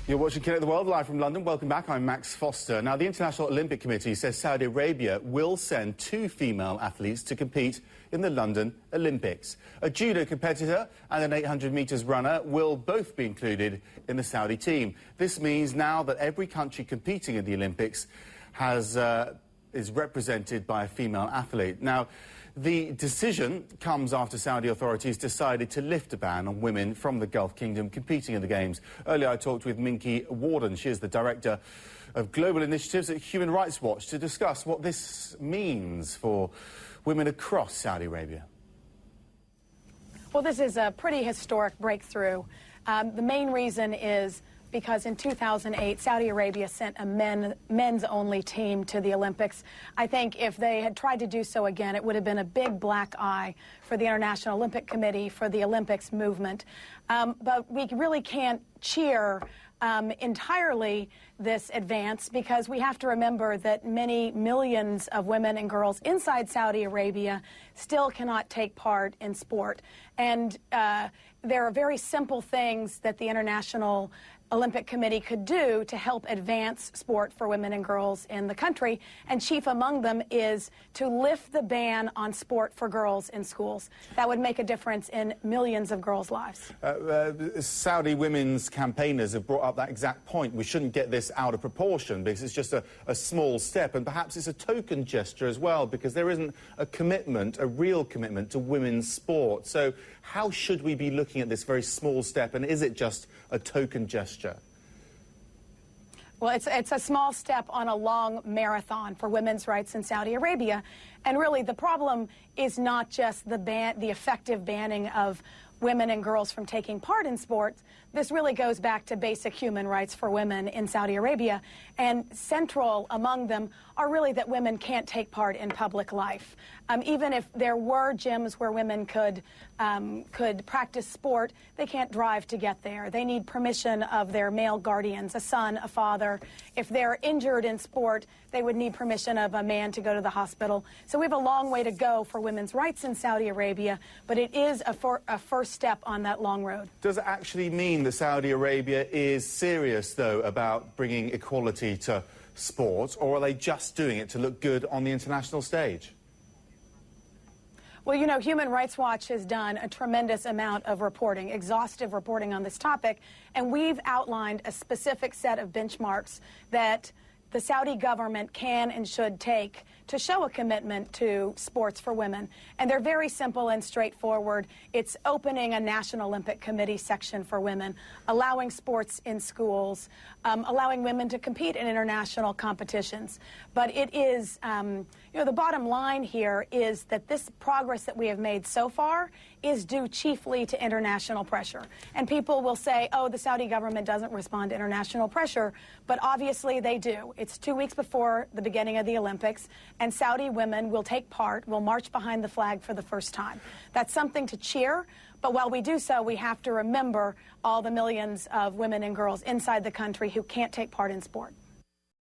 You're watching Connect the World live from London. Welcome back. I'm Max Foster. Now, the International Olympic Committee says Saudi Arabia will send 2 female athletes to compete in the London Olympics. A judo competitor and an 800 metres runner will both be included in the Saudi team. This means now that every country competing in the Olympics is represented by a female athlete. Now, the decision comes after Saudi authorities decided to lift a ban on women from the Gulf Kingdom competing in the Games. Earlier, I talked with Minky Warden. She is the Director of Global Initiatives at Human Rights Watch to discuss what this means for women across Saudi Arabia. Well, this is a pretty historic breakthrough. The main reason is because in 2008, Saudi Arabia sent a men's-only team to the Olympics. I think if they had tried to do so again, it would have been a big black eye for the International Olympic Committee, for the Olympics movement. But we really can't cheer entirely this advance, because we have to remember that many millions of women and girls inside Saudi Arabia still cannot take part in sport. And there are very simple things that the International Olympic Committee could do to help advance sport for women and girls in the country, and chief among them is to lift the ban on sport for girls in schools. That would make a difference in millions of girls' lives. Saudi women's campaigners have brought up that exact point. We shouldn't get this out of proportion because it's just a small step, and perhaps it's a token gesture as well, because there isn't a commitment, a real commitment to women's sport. So how should we be looking at this very small step, and is it just a token gesture? Well, it's a small step on a long marathon for women's rights in Saudi Arabia. And really, the problem is not just the effective banning of women and girls from taking part in sports. This really goes back to basic human rights for women in Saudi Arabia. And central among them are really that women can't take part in public life. Even if there were gyms where women could practice sport, they can't drive to get there. They need permission of their male guardians, a son, a father. If they're injured in sport, they would need permission of a man to go to the hospital. So we have a long way to go for women's rights in Saudi Arabia, but it is a first step on that long road. Does it actually mean that Saudi Arabia is serious, though, about bringing equality to sport, or are they just doing it to look good on the international stage? Well, you know, Human Rights Watch has done a tremendous amount of reporting, exhaustive reporting on this topic, and we've outlined a specific set of benchmarks that the Saudi government can and should take to show a commitment to sports for women. And they're very simple and straightforward. It's opening a National Olympic Committee section for women, allowing sports in schools, allowing women to compete in international competitions. But it is, you know, the bottom line here is that this progress that we have made so far is due chiefly to international pressure. And people will say, oh, the Saudi government doesn't respond to international pressure, but obviously they do. It's 2 weeks before the beginning of the Olympics, and Saudi women will take part, will march behind the flag for the first time. That's something to cheer, but while we do so, we have to remember all the millions of women and girls inside the country who can't take part in sport.